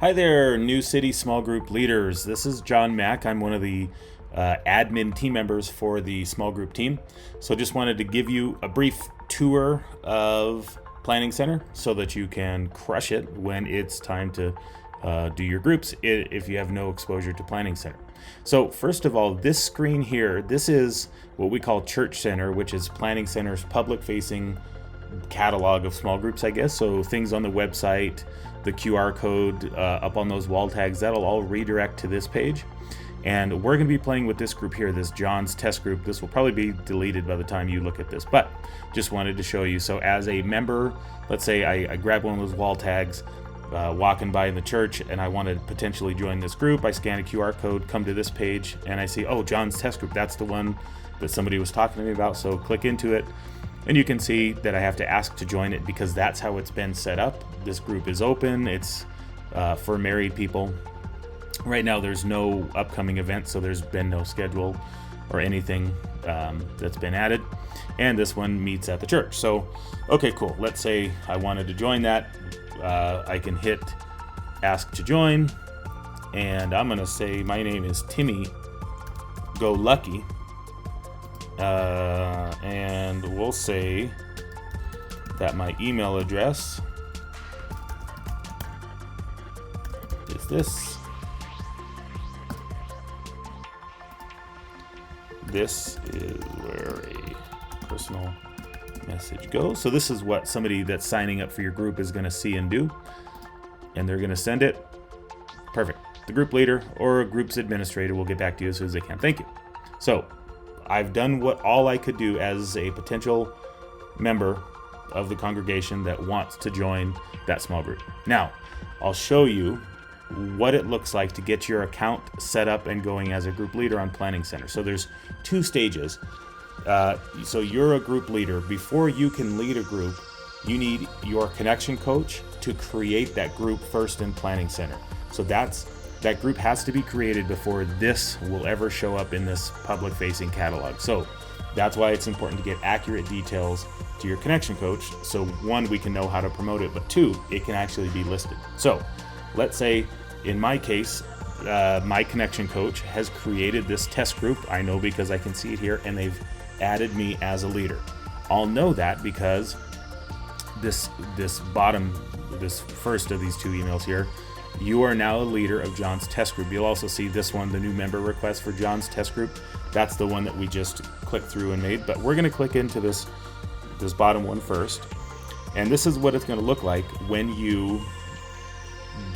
Hi there, New City Small Group Leaders. This is John Mack. I'm one of the admin team members for the small group team. So just wanted to give you a brief tour of Planning Center so that you can crush it when it's time to do your groups if you have no exposure to Planning Center. So first of all, this screen here, this is what we call Church Center, which is Planning Center's public-facing catalog of small groups, I guess. So things on the website, the QR code up on those wall tags, that'll all redirect to this page. And we're going to be playing with this group here, this John's Test Group. This will probably be deleted by the time you look at this, but just wanted to show you. So as a member, let's say I grab one of those wall tags, walking by in the church, and I want to potentially join this group. I scan a QR code, come to this page, and I see, oh, John's Test Group, that's the one that somebody was talking to me about. So click into it. And you can see that I have to ask to join it because that's how it's been set up. This group is open. It's for married people. Right now there's no upcoming events, so there's been no schedule or anything that's been added. And this one meets at the church. So, okay, cool. Let's say I wanted to join that. I can hit ask to join. And I'm going to say my name is Timmy Go Lucky. And we'll say that my email address is this. This is where a personal message goes. So this is what somebody that's signing up for your group is going to see and do. And they're going to send it. Perfect. The group leader or a group's administrator will get back to you as soon as they can. Thank you. So I've done all I could do as a potential member of the congregation that wants to join that small group. Now, I'll show you what it looks like to get your account set up and going as a group leader on Planning Center. So there's two stages. So you're a group leader. Before you can lead a group, you need your connection coach to create that group first in Planning Center. So that group has to be created before this will ever show up in this public-facing catalog. So that's why it's important to get accurate details to your connection coach. So one, we can know how to promote it, but two, it can actually be listed. So let's say in my case, my connection coach has created this test group. I know because I can see it here, and they've added me as a leader. I'll know that because this first of these two emails here, you are now a leader of John's Test Group. You'll also see this one, the new member request for John's Test Group. That's the one that we just clicked through and made, but we're going to click into this bottom one first. And this is what it's going to look like when you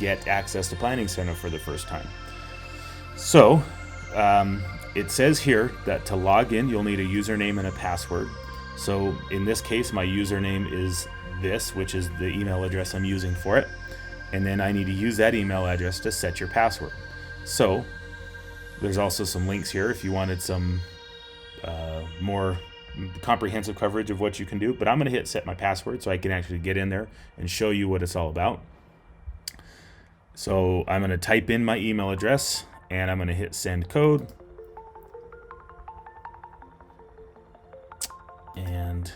get access to Planning Center for the first time. So it says here that to log in, you'll need a username and a password. So in this case, my username is this, which is the email address I'm using for it. And then I need to use that email address to set your password. So there's also some links here if you wanted some more comprehensive coverage of what you can do. But I'm going to hit set my password so I can actually get in there and show you what it's all about. So I'm going to type in my email address and I'm going to hit send code. And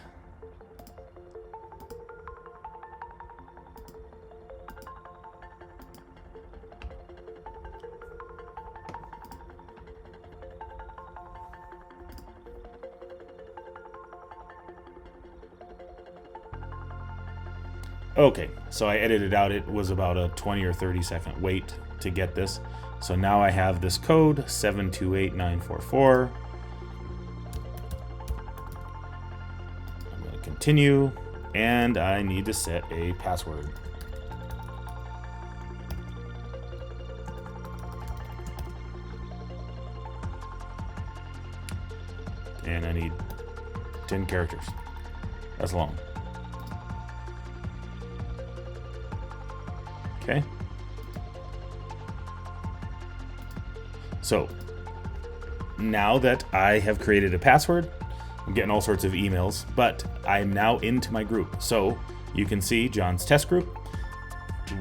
okay, so I edited out. It was about a 20 or 30 second wait to get this. So now I have this code 728944. I'm going to continue, and I need to set a password. And I need 10 characters. That's long. Okay. So now that I have created a password, I'm getting all sorts of emails, but I'm now into my group. So you can see John's Test Group,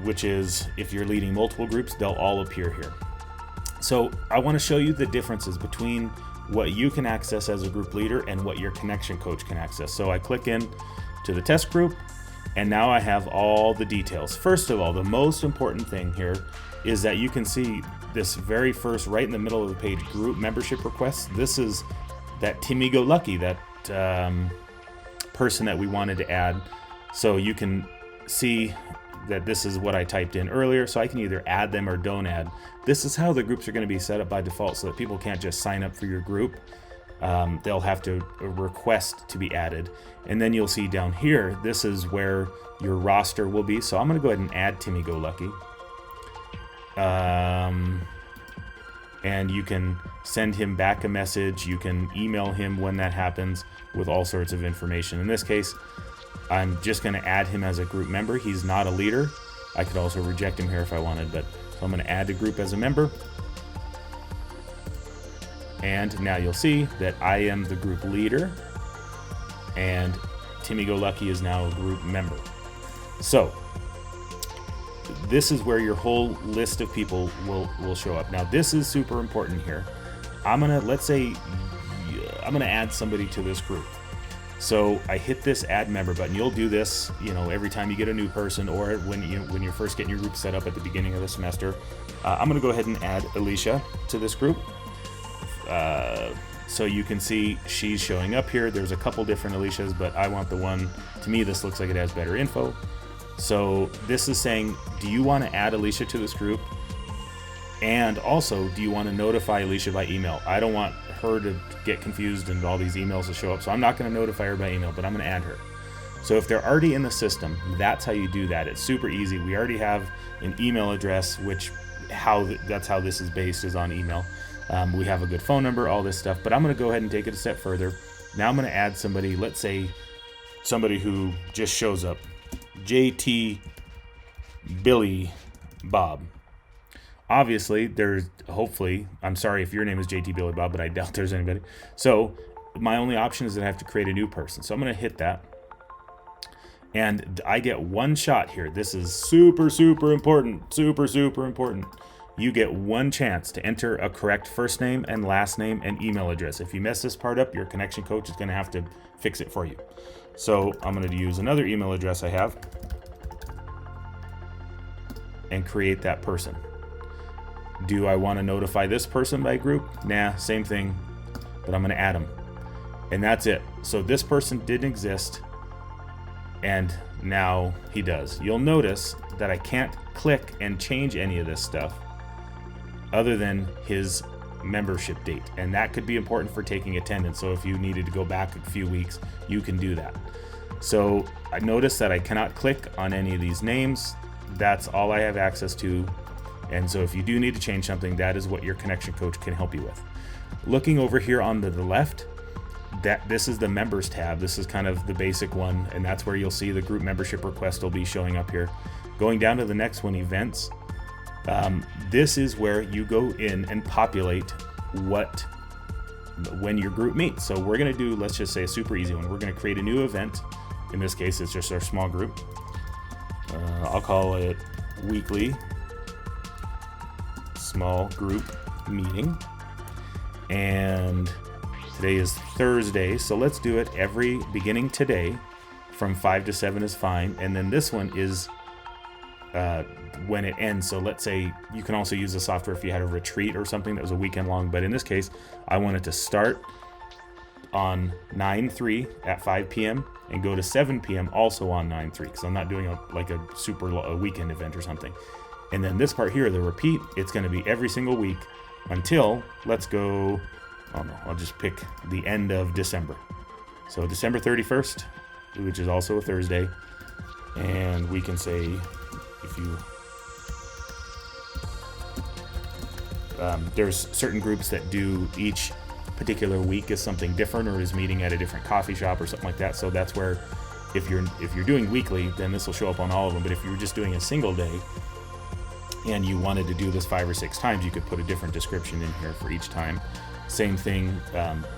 which is if you're leading multiple groups, they'll all appear here. So I want to show you the differences between what you can access as a group leader and what your connection coach can access. So I click in to the test group, And now I have all the details. First of all, the most important thing here is that you can see this very first, right in the middle of the page, group membership requests. This is that Timmy Go Lucky, that person that we wanted to add. So you can see that this is what I typed in earlier, so I can either add them or don't add. This is how the groups are going to be set up by default, so that people can't just sign up for your group. They'll have to request to be added. And then you'll see down here, this is where your roster will be. So I'm going to go ahead and add Timmy Go Lucky. And you can send him back a message. You can email him when that happens with all sorts of information. In this case, I'm just going to add him as a group member. He's not a leader. I could also reject him here if I wanted, but so I'm going to add the group as a member. And now you'll see that I am the group leader, and Timmy Go Lucky is now a group member. So this is where your whole list of people will show up. Now this is super important here. Let's say I'm gonna add somebody to this group. So I hit this add member button. You'll do this, every time you get a new person, or when you're first getting your group set up at the beginning of the semester. I'm gonna go ahead and add Alicia to this group. So you can see she's showing up here. There's a couple different Alicias, but I want the one, to me this looks like it has better info. So this is saying, do you want to add Alicia to this group? And also, do you want to notify Alicia by email? I don't want her to get confused and all these emails to show up, so I'm not going to notify her by email, but I'm going to add her. So if they're already in the system, that's how you do that. It's super easy. We already have an email address, that's how this is based, is on email. We have a good phone number, all this stuff, but I'm going to go ahead and take it a step further. Now I'm going to add somebody, let's say somebody who just shows up, JT Billy Bob. Obviously, I'm sorry if your name is JT Billy Bob, but I doubt there's anybody. So my only option is that I have to create a new person. So I'm going to hit that. And I get one shot here. This is super, super important. Super, super important. You get one chance to enter a correct first name and last name and email address. If you mess this part up, your connection coach is going to have to fix it for you. So I'm going to use another email address I have and create that person. Do I want to notify this person by group? Nah, same thing, but I'm going to add them. And that's it. So this person didn't exist, and now he does. You'll notice that I can't click and change any of this stuff other than his membership date, and that could be important for taking attendance. So if you needed to go back a few weeks, you can do that. So I noticed that I cannot click on any of these names. That's all I have access to. And so if you do need to change something, that is what your connection coach can help you with. Looking over here on the left, this is the members tab. This is kind of the basic one, and that's where you'll see the group membership request will be showing up here. Going down to the next one, events. This is where you go in and populate when your group meets. So we're going to do, let's just say, a super easy one. We're going to create a new event. In this case, it's just our small group. I'll call it weekly small group meeting. And today is Thursday, so let's do it beginning today from 5 to 7 is fine. And then this one is when it ends. So let's say you can also use the software if you had a retreat or something that was a weekend long, but in this case I want it to start on 9/3 at 5 p.m. and go to 7 p.m. also on 9/3, because I'm not doing a weekend event or something. And then this part here, the repeat, it's going to be every single week until, I'll just pick the end of December. So December 31st, which is also a Thursday, and we can say, there's certain groups that do each particular week is something different, or is meeting at a different coffee shop or something like that. So that's where, if you're doing weekly, then this will show up on all of them. But if you were just doing a single day and you wanted to do this 5 or 6 times, you could put a different description in here for each time. Same thing,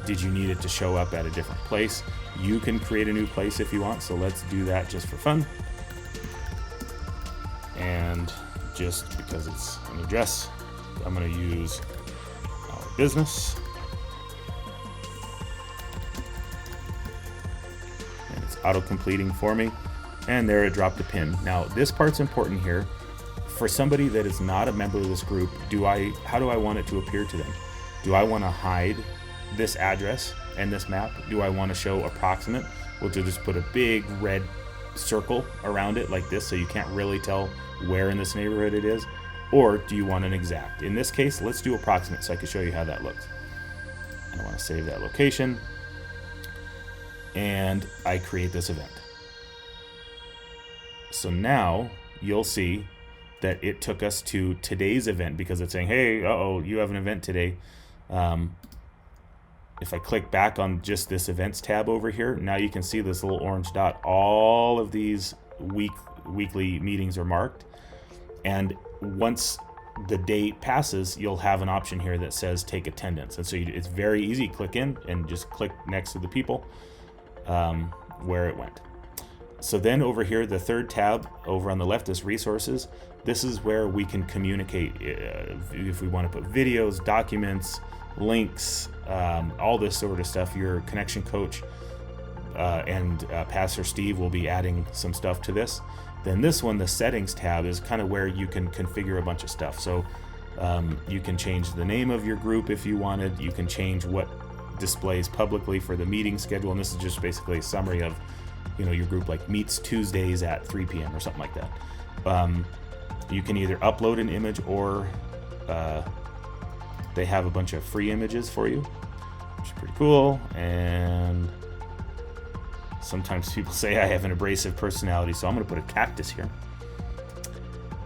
did you need it to show up at a different place? You can create a new place if you want, so let's do that just for fun. And just because it's an address, I'm going to use our business. And it's auto-completing for me. And there it dropped a pin. Now this part's important here. For somebody that is not a member of this group, how do I want it to appear to them? Do I want to hide this address and this map? Do I want to show approximate, which will just put a big red circle around it like this so you can't really tell where in this neighborhood it is? Or do you want an exact? In this case, let's do approximate so I can show you how that looks. And I want to save that location. And I create this event. So now you'll see that it took us to today's event because it's saying, hey, you have an event today. If I click back on just this events tab over here, now you can see this little orange dot. All of these weekly meetings are marked. And once the date passes, you'll have an option here that says take attendance. And so it's very easy. Click in and just click next to the people where it went. So then over here, the third tab over on the left is resources. This is where we can communicate if we want to put videos, documents, links, all this sort of stuff. Your connection coach and Pastor Steve will be adding some stuff to this. Then this one, the settings tab, is kind of where you can configure a bunch of stuff. So you can change the name of your group if you wanted. You can change what displays publicly for the meeting schedule. And this is just basically a summary of, your group like meets Tuesdays at 3 p.m. or something like that. You can either upload an image or they have a bunch of free images for you, which is pretty cool. And sometimes people say I have an abrasive personality, so I'm going to put a cactus here.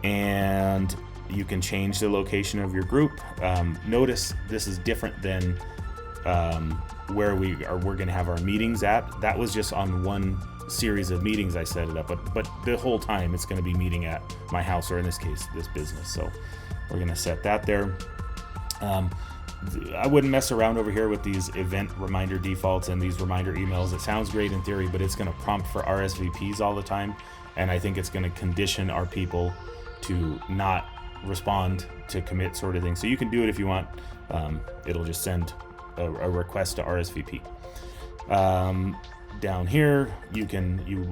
And you can change the location of your group. Notice this is different than where we're going to have our meetings at. That was just on one series of meetings I set it up, but the whole time it's going to be meeting at my house, or in this case, this business. So we're going to set that there. I wouldn't mess around over here with these event reminder defaults and these reminder emails. It sounds great in theory, but it's going to prompt for RSVPs all the time. And I think it's going to condition our people to not respond to commit sort of thing. So you can do it if you want. It'll just send a request to RSVP. Down here, you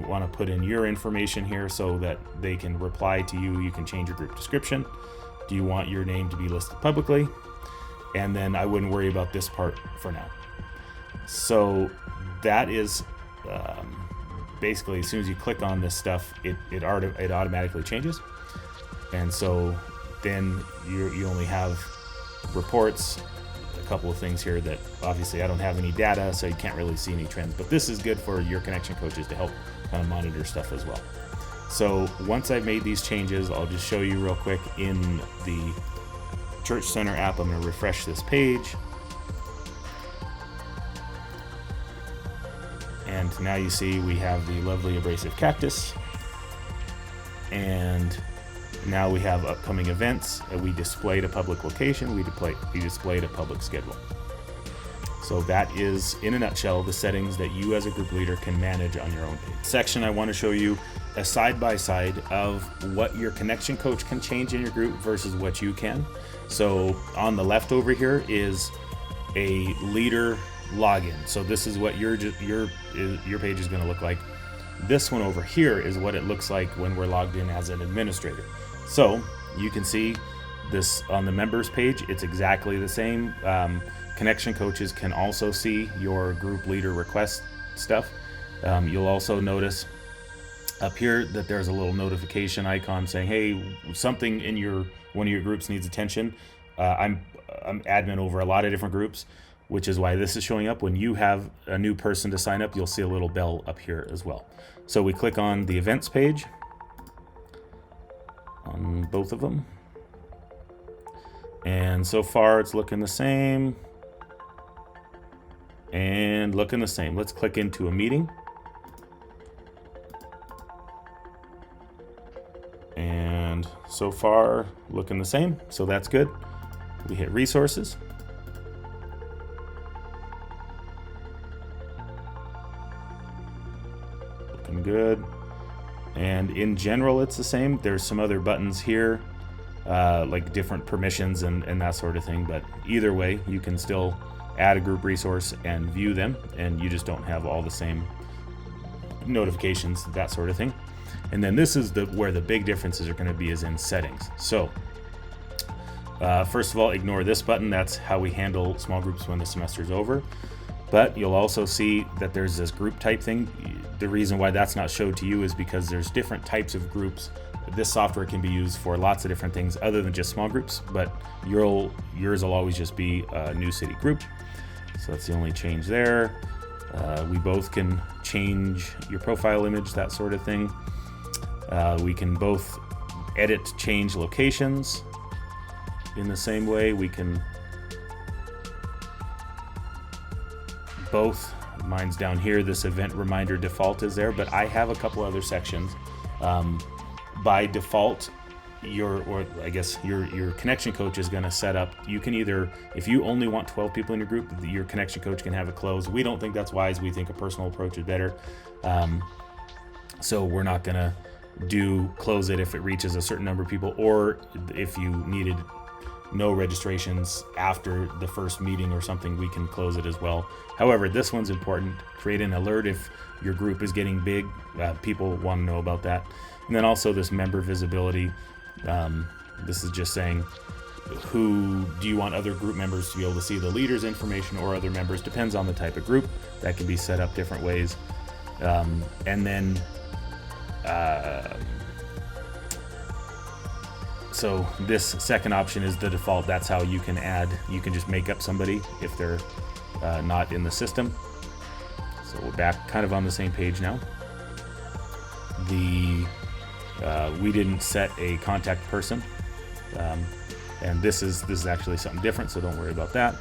want to put in your information here so that they can reply to you. You can change your group description. Do you want your name to be listed publicly? And then I wouldn't worry about this part for now. So that is basically, as soon as you click on this stuff, it automatically changes. And so then you only have reports, a couple of things here that obviously I don't have any data, so you can't really see any trends. But this is good for your connection coaches to help kind of monitor stuff as well. So once I've made these changes, I'll just show you real quick in the Church Center app. I'm going to refresh this page. And now you see we have the lovely abrasive cactus. And now we have upcoming events. We displayed a public location. We displayed a public schedule. So that is, in a nutshell, the settings that you as a group leader can manage on your own page. Section, I want to show you a side-by-side of what your connection coach can change in your group versus what you can. So on the left over here is a leader login. So this is what your page is going to look like. This one over here is what it looks like when we're logged in as an administrator. So you can see this on the members page. It's exactly the same. Connection coaches can also see your group leader request stuff. You'll also notice up here that there's a little notification icon saying, hey, something in one of your groups needs attention. I'm admin over a lot of different groups, which is why this is showing up. When you have a new person to sign up, you'll see a little bell up here as well. So we click on the events page on both of them. And so far it's looking the same and looking the same. Let's click into a meeting. And so far looking the same. So that's good. We hit resources. Looking good. And in general, it's the same. There's some other buttons here, like different permissions and that sort of thing. But either way, you can still add a group resource and view them, and you just don't have all the same notifications, that sort of thing. And then this is where the big differences are going to be, is in settings. So first of all, ignore this button. That's how we handle small groups when the semester is over. But you'll also see that there's this group type thing. The reason why that's not showed to you is because there's different types of groups. This software can be used for lots of different things other than just small groups, but yours will always just be a New City group. So that's the only change there. We both can change your profile image, that sort of thing. We can both edit, change locations in the same way. We can both, mine's down here, this event reminder default is there, but I have a couple other sections. By default, your connection coach is going to set up, you can either, if you only want 12 people in your group, your connection coach can have it closed. We don't think that's wise. We think a personal approach is better. So we're not going to close it if it reaches a certain number of people, or if you needed no registrations after the first meeting or something, we can close it as well. However, this one's important. Create an alert if your group is getting big. People want to know about that. And then also this member visibility. This is just saying, who do you want other group members to be able to see the leader's information, or other members? Depends on the type of group. That can be set up different ways. And then so this second option is the default. That's how you can just make up somebody if they're not in the system. So we're back kind of on the same page now. We didn't set a contact person, and this is actually something different, so don't worry about that.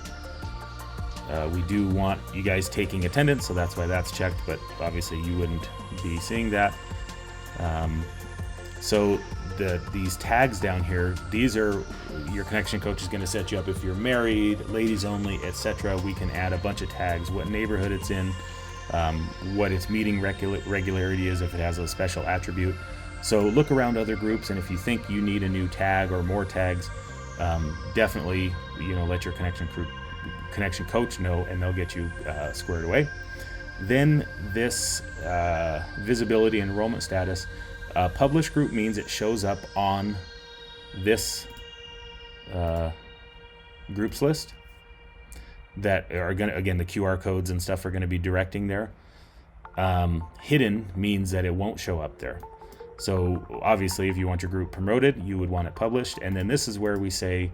We do want you guys taking attendance, so that's why that's checked, but obviously you wouldn't be seeing that. So these tags down here, these are your connection coach is going to set you up if you're married, ladies only, etc. We can add a bunch of tags, what neighborhood it's in, what its meeting regularity is, if it has a special attribute. So look around other groups, and if you think you need a new tag or more tags, definitely let your connection coach know, and they'll get you squared away. Then this visibility and enrollment status. Published group means it shows up on this groups list that are going to, again, the QR codes and stuff are going to be directing there. Hidden means that it won't show up there. So obviously, if you want your group promoted, you would want it published. And then this is where we say,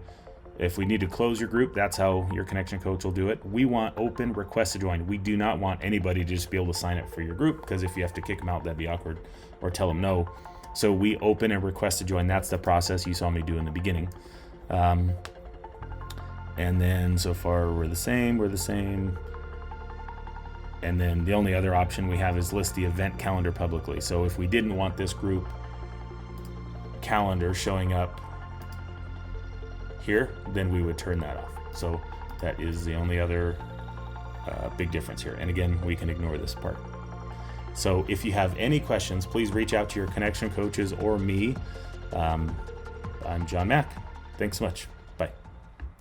if we need to close your group, that's how your connection coach will do it. We want open request to join. We do not want anybody to just be able to sign up for your group, because if you have to kick them out, that'd be awkward, or tell them no. So we open a request to join. That's the process you saw me do in the beginning. And then so far we're the same. And then the only other option we have is list the event calendar publicly. So if we didn't want this group calendar showing up here, then we would turn that off. So that is the only other big difference here. And again, we can ignore this part. So if you have any questions, please reach out to your connection coaches or me. I'm John Mack. Thanks so much.